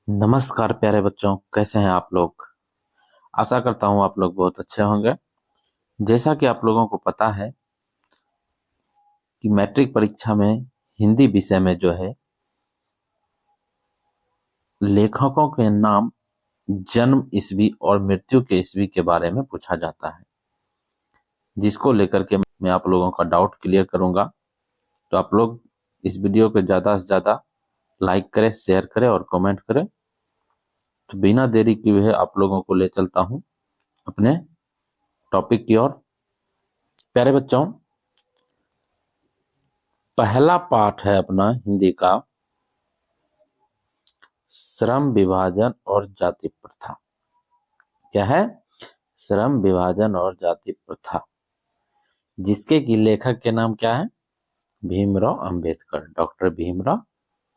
नमस्कार प्यारे बच्चों, कैसे हैं आप लोग। आशा करता हूं आप लोग बहुत अच्छे होंगे। जैसा कि आप लोगों को पता है कि मैट्रिक परीक्षा में हिंदी विषय में जो है लेखकों के नाम, जन्म ईस्वी और मृत्यु के ईस्वी के बारे में पूछा जाता है, जिसको लेकर के मैं आप लोगों का डाउट क्लियर करूंगा। तो आप लोग इस वीडियो को ज़्यादा से ज़्यादा लाइक करें, शेयर करें और कमेंट करें। तो बिना देरी किए हुए आप लोगों को ले चलता हूं अपने टॉपिक की ओर। प्यारे बच्चों, पहला पाठ है अपना हिंदी का श्रम विभाजन और जाति प्रथा। क्या है? श्रम विभाजन और जाति प्रथा, जिसके की लेखक के नाम क्या है? भीमराव अंबेडकर। डॉक्टर भीमराव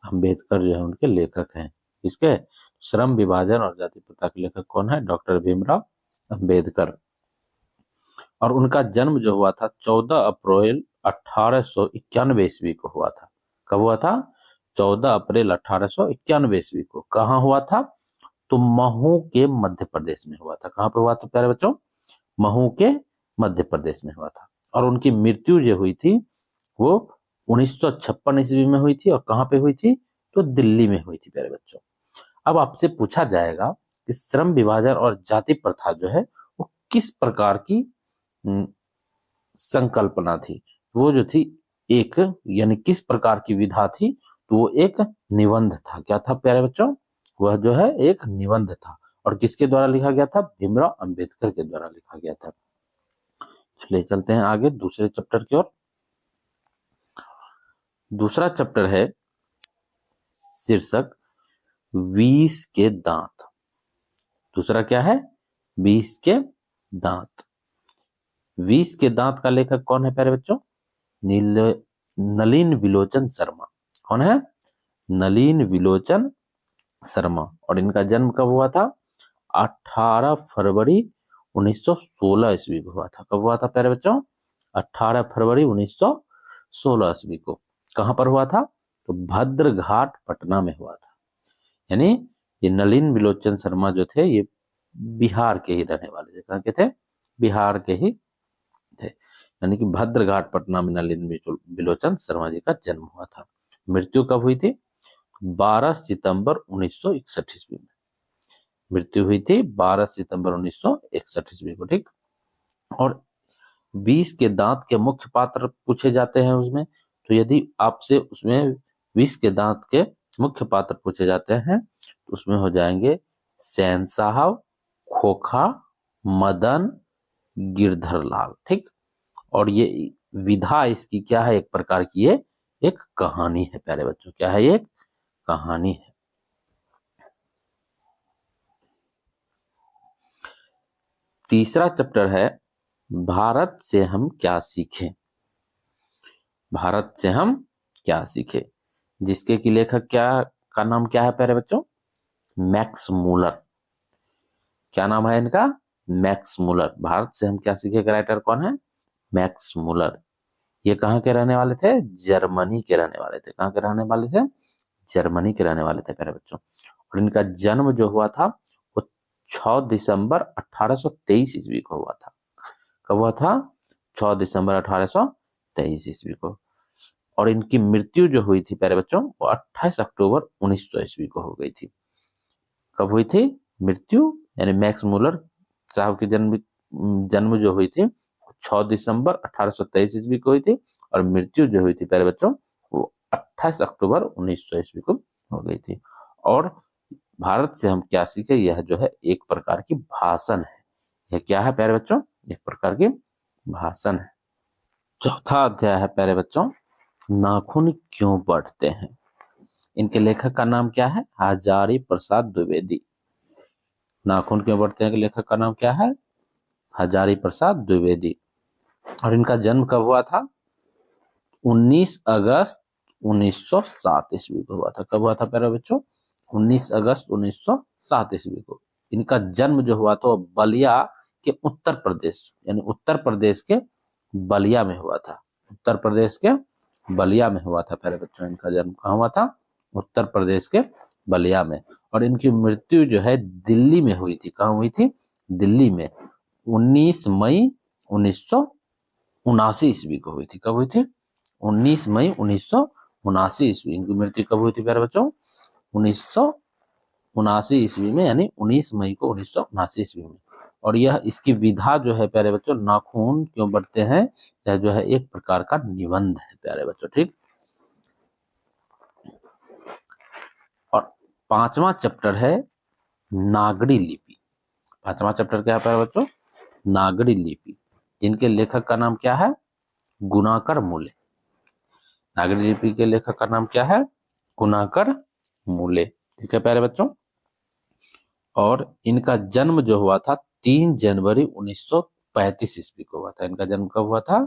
अंबेडकर जो है उनके लेखक हैं। इसके श्रम विभाजन और जाति प्रथा के लेखक कौन है? डॉक्टर भीमराव अंबेडकर। और उनका जन्म जो हुआ था 14 अप्रैल 1891 ईस्वी को हुआ था। कब हुआ था? 14 अप्रैल 1891 ईस्वी को। कहाँ हुआ था? तो महू के मध्य प्रदेश में हुआ था। कहाँ पे हुआ था प्यारे बच्चों? महू के मध्य प्रदेश में हुआ था। और उनकी मृत्यु जो हुई थी वो 1956 ईस्वी में हुई थी। और कहाँ पे हुई थी? तो दिल्ली में हुई थी प्यारे बच्चों। अब आपसे पूछा जाएगा कि श्रम विभाजन और जाति प्रथा जो है वो किस प्रकार की संकल्पना थी। वो जो थी एक, यानी किस प्रकार की विधा थी, तो वो एक निबंध था। क्या था प्यारे बच्चों? वह जो है एक निबंध था। और किसके द्वारा लिखा गया था? भीमराव अंबेडकर के द्वारा लिखा गया था। ले चलते हैं आगे दूसरे चैप्टर की ओर। दूसरा चैप्टर है शीर्षक विष के दांत। दूसरा क्या है? विष के दांत। विष के दांत का लेखक कौन है प्यारे बच्चों? नलिन विलोचन शर्मा। कौन है? नलिन विलोचन शर्मा। और इनका जन्म कब हुआ था? 18 फरवरी 1916 ईस्वी को हुआ था। कब हुआ था प्यारे बच्चों? 18 फरवरी 1916 ईस्वी को। कहां पर हुआ था? तो भद्रघाट पटना में हुआ था। यानी ये नलिन विलोचन शर्मा जो थे ये बिहार के ही रहने वाले थे। कहाँ के थे? बिहार के ही थे। यानी कि भद्रघाट पटना में नलिन विलोचन शर्मा जी का जन्म हुआ था। मृत्यु कब हुई थी? 12 सितंबर 1961 ईस्वी में मृत्यु हुई थी। 12 सितंबर 1961 ईस्वी को। ठीक। और विष के दांत के मुख्य पात्र पूछे जाते हैं उसमें। तो यदि आपसे उसमें विष के दांत के मुख्य पात्र पूछे जाते हैं तो उसमें हो जाएंगे शहंशाह, खोखा, मदन, गिरधर लाल। ठीक। और ये विधा इसकी क्या है? एक प्रकार की ये एक कहानी है प्यारे बच्चों। क्या है? एक कहानी है। तीसरा चैप्टर है भारत से हम क्या सीखें। भारत से हम क्या सीखें, जिसके की लेखक क्या का नाम क्या है प्यारे बच्चों? Max Muller. क्या नाम है इनका? Max Muller. भारत से हम क्या सीखे का राइटर कौन है? Max Muller. ये कहाँ के रहने वाले थे? जर्मनी के रहने वाले थे। कहाँ के रहने वाले थे? जर्मनी के रहने वाले थे प्यारे बच्चों। और इनका जन्म जो हुआ था वो 6 दिसंबर 1823 ईस्वी को हुआ था। कब हुआ था? 6 दिसंबर 1823 ईस्वी को। और इनकी मृत्यु जो हुई थी प्यारे बच्चों वो 28 अक्टूबर 1900 ईस्वी को हो गई थी। कब हुई थी मृत्यु? यानी मैक्स मूलर साहब की जन्म जो हुई थी 6 दिसंबर 1823 ईस्वी को हुई थी। और मृत्यु जो हुई थी प्यारे बच्चों वो 28 अक्टूबर 1900 ईस्वी को हो गई थी। और भारत से हम क्या सीखे, यह जो है एक प्रकार की भाषण है। यह क्या है प्यारे बच्चों? एक प्रकार की भाषण है। चौथा अध्याय है प्यारे बच्चों, नाखून क्यों बढ़ते हैं। इनके लेखक का नाम क्या है? हजारी प्रसाद द्विवेदी। नाखून क्यों बढ़ते हैं के लेखक का नाम क्या है? हजारी प्रसाद द्विवेदी। और इनका जन्म कब हुआ था? 19 अगस्त 1907 ईस्वी को हुआ था। कब हुआ था प्यारे बच्चों? 19 अगस्त 1907 ईस्वी को। इनका जन्म जो हुआ था बलिया के उत्तर प्रदेश, यानी उत्तर प्रदेश के बलिया में हुआ था। उत्तर प्रदेश के बलिया में हुआ था प्यारे बच्चों। इनका जन्म कहाँ हुआ था? उत्तर प्रदेश के बलिया में। और इनकी मृत्यु जो है दिल्ली में हुई थी। कहाँ हुई थी? दिल्ली में 19 मई 1979 ईस्वी को हुई थी। कब हुई थी? 19 मई 1979 ईस्वी। इनकी मृत्यु कब हुई थी प्यारे बच्चों? 1979 ईस्वी में, यानी 19 मई को 1979 ईस्वी में। और यह इसकी विधा जो है प्यारे बच्चों, नाखून क्यों बढ़ते हैं, यह जो है एक प्रकार का निबंध है प्यारे बच्चों। ठीक। और 5वां चैप्टर है नागरी लिपि। 5वां चैप्टर क्या है प्यारे बच्चों? नागरी लिपि। इनके लेखक का नाम क्या है? गुणाकर मूले। नागरी लिपि के लेखक का नाम क्या है? गुणाकर मूले। ठीक है प्यारे बच्चों। और इनका जन्म जो हुआ था 3 जनवरी 1935 ईस्वी को हुआ था। इनका जन्म कब हुआ था?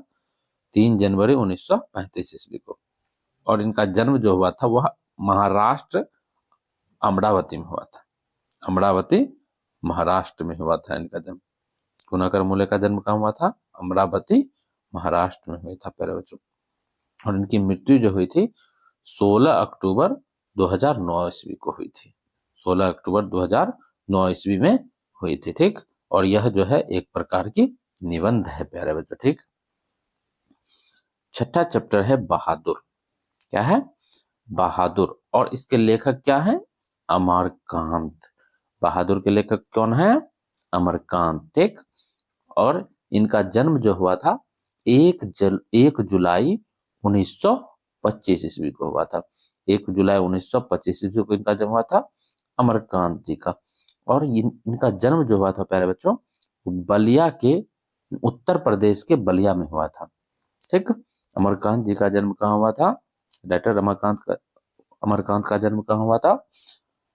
3 जनवरी 1935 ईस्वी को। और इनका जन्म जो हुआ था वह महाराष्ट्र अमरावती में हुआ था। अमरावती महाराष्ट्र में हुआ था इनका जन्म। गुणाकर मूले का जन्म कहाँ हुआ था? अमरावती महाराष्ट्र में हुआ था प्यारे बच्चों। और इनकी मृत्यु जो हुई थी 16 अक्टूबर 2009 ईस्वी को हुई थी। 16 अक्टूबर 2009 ईस्वी में हुई थी। ठीक। और यह जो है एक प्रकार की निबंध है प्यारे बच्चों। ठीक। 6ठा चैप्टर है बहादुर। क्या है? बहादुर। और इसके लेखक क्या है? अमरकांत। बहादुर के लेखक कौन है? अमरकांत। ठीक। और इनका जन्म जो हुआ था 1 जुलाई 1925 ईस्वी को हुआ था। 1 जुलाई 1925 ईस्वी को इनका जन्म हुआ था अमरकांत जी का। और इनका जन्म जो हुआ था प्यारे बच्चों बलिया के, उत्तर प्रदेश के बलिया में हुआ था। ठीक। अमरकांत जी का जन्म कहाँ हुआ था? डॉक्टर अमरकांत का जन्म कहाँ हुआ था?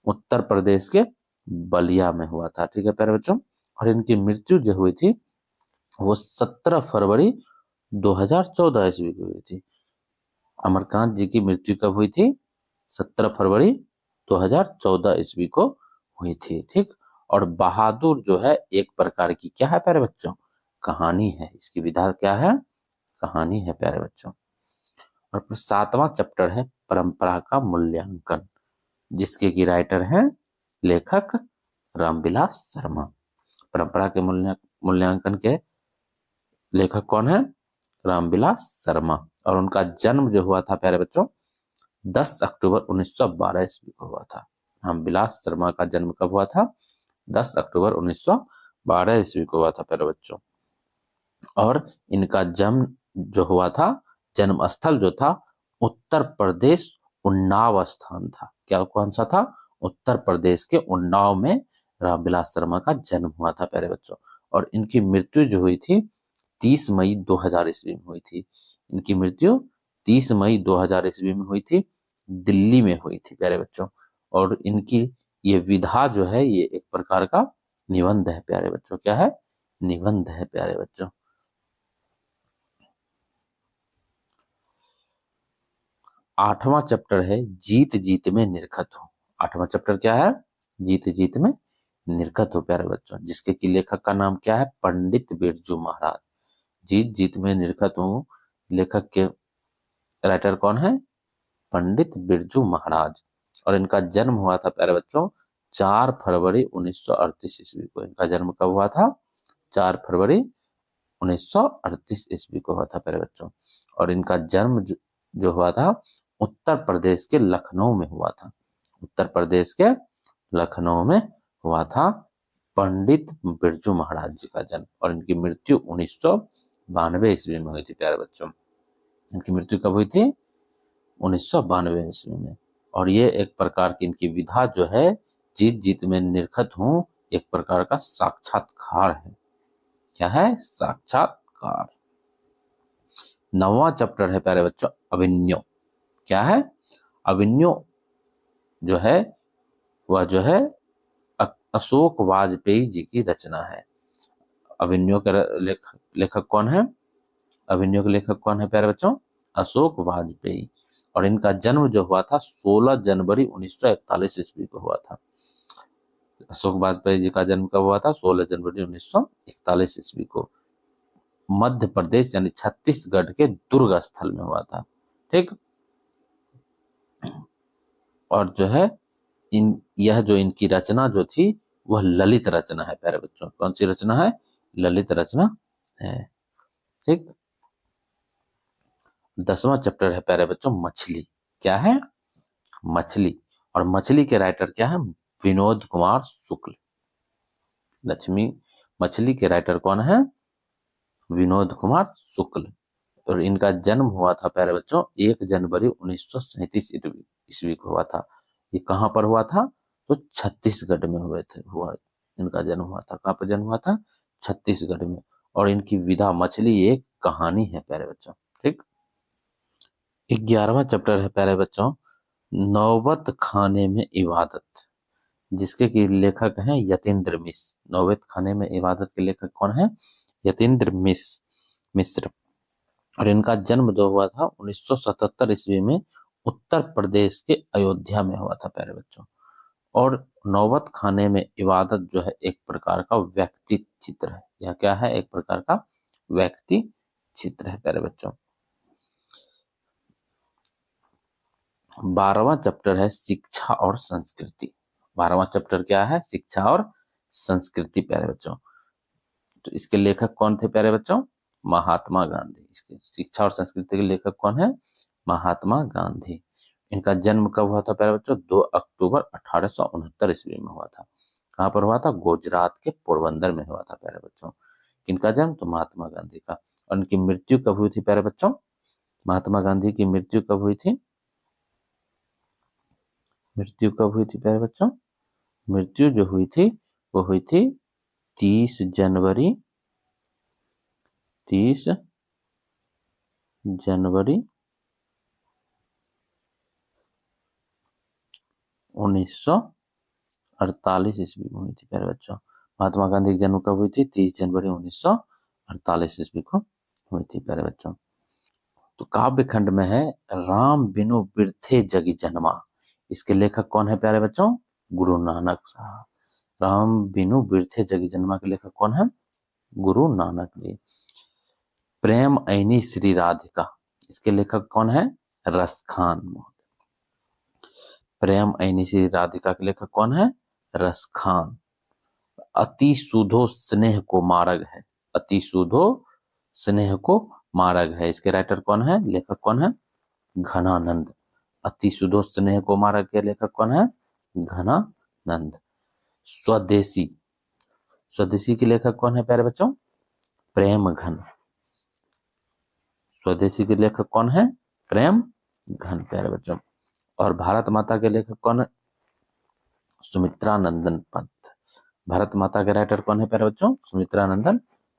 उत्तर प्रदेश के बलिया में हुआ था। ठीक है प्यारे बच्चों। और इनकी मृत्यु जो हुई थी वो 17 फरवरी 2014 ईस्वी को हुई थी। अमरकांत जी की मृत्यु कब हुई थी? 17 फरवरी 2014 ईस्वी को हुई थी। ठीक। और बहादुर जो है एक प्रकार की क्या है प्यारे बच्चों? कहानी है। इसकी विधा क्या है? कहानी है प्यारे बच्चों। और फिर 7वां चैप्टर है परंपरा का मूल्यांकन, जिसके की राइटर हैं लेखक रामविलास शर्मा। परंपरा के मूल्यांकन के लेखक कौन है? रामविलास शर्मा। और उनका जन्म जो हुआ था प्यारे बच्चों 10 अक्टूबर 1912 ईस्वी को हुआ था। रामविलास शर्मा का जन्म कब हुआ था? 10 अक्टूबर 1912 ईस्वी को हुआ था प्यारे बच्चों। और इनका जन्म जो हुआ था, जन्म स्थल जो था उत्तर प्रदेश उन्नाव स्थान था। क्या कौन सा था? उत्तर प्रदेश के उन्नाव में रामविलास शर्मा का जन्म हुआ था प्यारे बच्चों। और इनकी मृत्यु जो हुई थी 30 मई 2000 ईस्वी में हुई थी। इनकी मृत्यु 30 मई 2000 ईस्वी में हुई थी, दिल्ली में हुई थी प्यारे बच्चों। और इनकी ये विधा जो है ये एक प्रकार का निबंध है प्यारे बच्चों। क्या है? निबंध है प्यारे बच्चों। 8वां चैप्टर है जीत जीत में निरखत हो। 8वां चैप्टर क्या है? जीत जीत में निरखत हो प्यारे बच्चों, जिसके की लेखक का नाम क्या है? पंडित बिरजू महाराज। जीत जीत में निरखत हूँ लेखक के राइटर कौन है? पंडित बिरजू महाराज। और इनका जन्म हुआ था प्यारे बच्चों 4 फरवरी 1938 ईस्वी को। इनका जन्म कब हुआ था? 4 फरवरी 1938 ईस्वी को हुआ था प्यारे बच्चों। और इनका जन्म जो हुआ था उत्तर प्रदेश के लखनऊ में हुआ था। उत्तर प्रदेश के लखनऊ में हुआ था पंडित बिरजू महाराज जी का जन्म। और इनकी मृत्यु 1992 ईस्वी में हुई थी प्यारे बच्चों। इनकी मृत्यु कब हुई थी? 1992 ईस्वी में। और ये एक प्रकार की इनकी विधा जो है जीत जीत में निरखत हूँ एक प्रकार का साक्षात्कार है। क्या है? साक्षात्कार। 9वां चैप्टर है प्यारे बच्चों अभिन्यो। क्या है? अभिन्यो जो है वह जो है अशोक वाजपेयी जी की रचना है। अभिन्यो के लेखक कौन है? अभिन्यो के लेखक कौन है प्यारे बच्चों? अशोक वाजपेयी। और इनका जन्म जो हुआ था 16 जनवरी 1941 ईस्वी को हुआ था। अशोक वाजपेयी जी का जन्म कब हुआ था? 16 जनवरी 1941 ईस्वी को मध्य प्रदेश यानी छत्तीसगढ़ के दुर्ग स्थल में हुआ था। ठीक। और जो है यह जो इनकी रचना जो थी वह ललित रचना है प्यारे बच्चों। कौन सी रचना है? ललित रचना है। ठीक। 10वां चैप्टर है प्यारे बच्चों मछली। क्या है? मछली। और मछली के राइटर क्या है? विनोद कुमार शुक्ल। मछली के राइटर कौन है? विनोद कुमार शुक्ल। और इनका जन्म हुआ था प्यारे बच्चों 1 जनवरी 1937 ईस्वी को हुआ था। ये कहाँ पर हुआ था? तो छत्तीसगढ़ में हुआ इनका जन्म हुआ था। कहाँ पर जन्म हुआ था? छत्तीसगढ़ में। और इनकी विधा मछली एक कहानी है प्यारे बच्चों। ठीक। 11वां चैप्टर है प्यारे बच्चों नौबत खाने में इबादत, जिसके की लेखक हैं यतीन्द्र मिश्र। नौबत खाने में इबादत के लेखक कौन है? यतीन्द्र मिश्र। और इनका जन्म जो हुआ था 1977 ईस्वी में उत्तर प्रदेश के अयोध्या में हुआ था प्यारे बच्चों। और नौबत खाने में इबादत जो है एक प्रकार का व्यक्ति चित्र है। यह क्या है? एक प्रकार का व्यक्ति चित्र है प्यारे बच्चों। 12वां चैप्टर है शिक्षा और संस्कृति। 12वां चैप्टर क्या है? शिक्षा और संस्कृति प्यारे बच्चों। तो इसके लेखक कौन थे प्यारे बच्चों? महात्मा गांधी। इसके शिक्षा और संस्कृति के लेखक कौन है? महात्मा गांधी। इनका जन्म कब हुआ था प्यारे बच्चों? 2 अक्टूबर 1869 ईस्वी में हुआ था। कहाँ पर हुआ था? गुजरात के पोरबंदर में हुआ था प्यारे बच्चों। इनका जन्म तो महात्मा गांधी का। और इनकी मृत्यु कब हुई थी प्यारे बच्चों? महात्मा गांधी की मृत्यु कब हुई थी? मृत्यु कब हुई थी प्यारे बच्चों? मृत्यु जो हुई थी वो हुई थी 30 जनवरी 1948 ईस्वी में हुई थी प्यारे बच्चों। महात्मा गांधी की जन्म कब हुई थी? 30 जनवरी 1948 ईस्वी को हुई थी प्यारे बच्चों। तो काव्य खंड में है राम बिनु बिरथे जगी जन्मा। इसके लेखक कौन है प्यारे बच्चों? गुरु नानक साहब। राम बिनु बिरथे जगी जन्मा के लेखक कौन है? गुरु नानक जी। प्रेम ऐनी श्री राधिका। इसके लेखक कौन है? रसखान। प्रेम ऐनी श्री राधिका के लेखक कौन है? रसखान। अति सुधो स्नेह को मार्ग है। अति सुधो स्नेह को मार्ग है। इसके राइटर कौन है? लेखक कौन है? घनानंद। अति सुधो स्नेह को मार्ग के लेखक कौन है? घनानंद। स्वदेशी। स्वदेशी के लेखक कौन है प्यारे बच्चों? प्रेम घन। स्वदेशी के लेखक कौन है? प्रेम घन प्यारे बच्चों। और भारत माता के लेखक कौन है? सुमित्रा नंदन पंत। भारत माता के राइटर कौन है प्यारे बच्चों? सुमित्रा नंदन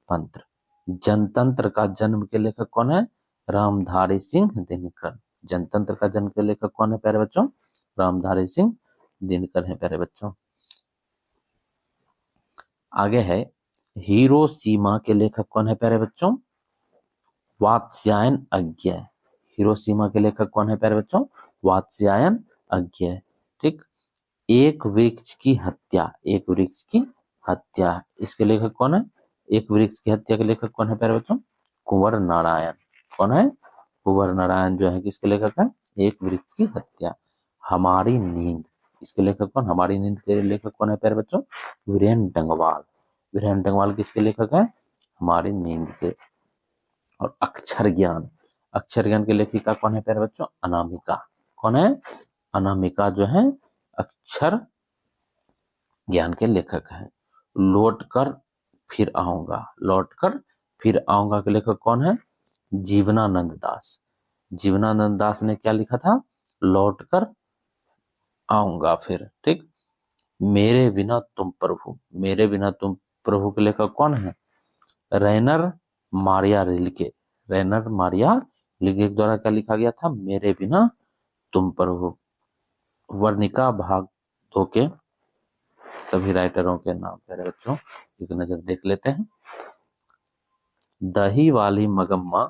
पंत। जनतंत्र का जन्म के लेखक कौन है? रामधारी सिंह दिनकर। जनतंत्र का जन्म के लेखक कौन है प्यारे बच्चों? रामधारी सिंह दिनकर है प्यारे बच्चों। आगे है हिरोशिमा के लेखक कौन है प्यारे बच्चों? वात्स्यायन अज्ञेय। हिरोशिमा के लेखक कौन है प्यारे बच्चों? वात्स्यायन अज्ञेय। ठीक। एक वृक्ष की हत्या। एक वृक्ष की हत्या। इसके लेखक कौन है? एक वृक्ष की हत्या के लेखक कौन है प्यारे बच्चों? कुंवर नारायण। कौन है? कुंवर नारायण जो है किसके लेखक है? एक वृक्ष की हत्या। हमारी नींद। इसके लेखक कौन? हमारी नींद के लेखक कौन है प्यारे बच्चों? वीरेन डंगवाल। वीरेन डंगवाल किसके लेखक है? हमारी नींद के। और अक्षर ज्ञान। अक्षर ज्ञान के लेखिका कौन है प्यारे बच्चों? अनामिका। कौन है? अनामिका जो है अक्षर ज्ञान के लेखक हैं। लौटकर फिर आऊंगा। लौटकर फिर आऊंगा के लेखक कौन है? जीवनानंद दास। जीवनानंद दास ने क्या लिखा था? लौटकर आऊंगा फिर। ठीक। मेरे बिना तुम प्रभु। मेरे बिना तुम प्रभु के लेखक कौन है? रेनर मारिया रिल्के। रेनर मारिया रिल्के द्वारा क्या लिखा गया था? मेरे बिना तुम प्रभु। वर्णिका भाग 2 के सभी राइटरों के नाम प्यारे बच्चों एक नजर देख लेते हैं। दही वाली मगम्मा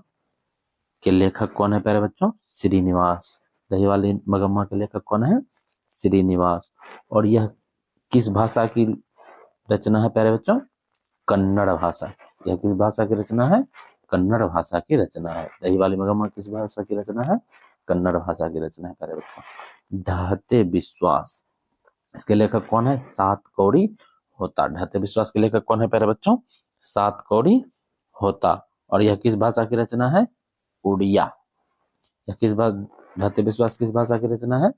के लेखक कौन है प्यारे बच्चों? श्रीनिवास। दही वाली मगम्मा के लेखक कौन है? श्रीनिवास। और यह किस भाषा की रचना है प्यारे बच्चों? कन्नड़ भाषा। यह किस भाषा की रचना है? कन्नड़ भाषा की रचना है। दही वाली मगम्मा किस भाषा की रचना है? कन्नड़ भाषा की रचना है प्यारे बच्चों। ढहते विश्वास। इसके लेखक कौन है? सात कौड़ी होता। ढाते विश्वास के लेखक कौन है प्यारे बच्चों? सात कौड़ी होता। और यह किस भाषा की रचना है? उड़िया। यह किस भाषा, ढाते विश्वास किस भाषा की रचना है?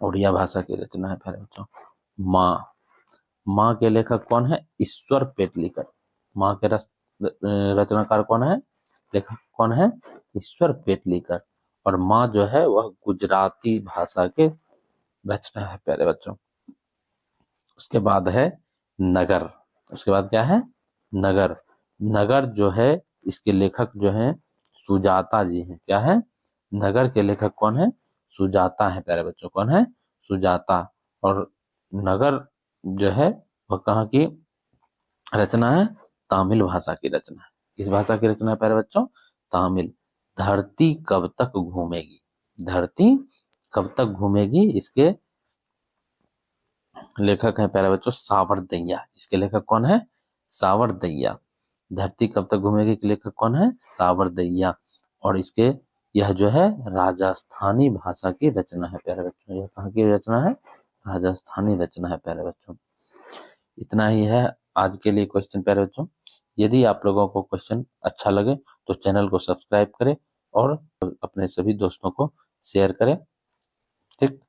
उड़िया भाषा की रचना है प्यारे बच्चों। माँ, माँ के लेखक कौन है? ईश्वर पेटलीकर। माँ के रचनाकार कौन है? लेखक कौन है? ईश्वर पेटलीकर। और माँ जो है वह गुजराती भाषा के रचना है प्यारे बच्चों। उसके बाद है नगर। उसके बाद क्या है? नगर। नगर जो है इसके लेखक जो है सुजाता जी हैं। क्या है? नगर के लेखक कौन है? सुजाता है प्यारे बच्चों। कौन है? सुजाता। और नगर जो है वह कहाँ की रचना है? तमिल भाषा की रचना है। किस भाषा की रचना है प्यारे बच्चों? तमिल। धरती कब तक घूमेगी। धरती कब तक घूमेगी, इसके लेखक है प्यारे बच्चों सावरदैया। इसके लेखक कौन है? सावरदैया। धरती कब तक घूमेगी के लेखक कौन है? सावरदैया। और इसके यह जो है राजस्थानी भाषा की रचना है प्यारे बच्चों। यह कहाँ की रचना है? राजस्थानी रचना है प्यारे बच्चों। इतना ही है आज के लिए क्वेश्चन प्यारे बच्चों। यदि आप लोगों को क्वेश्चन अच्छा लगे तो चैनल को सब्सक्राइब करें और अपने सभी दोस्तों को शेयर करें। ठीक।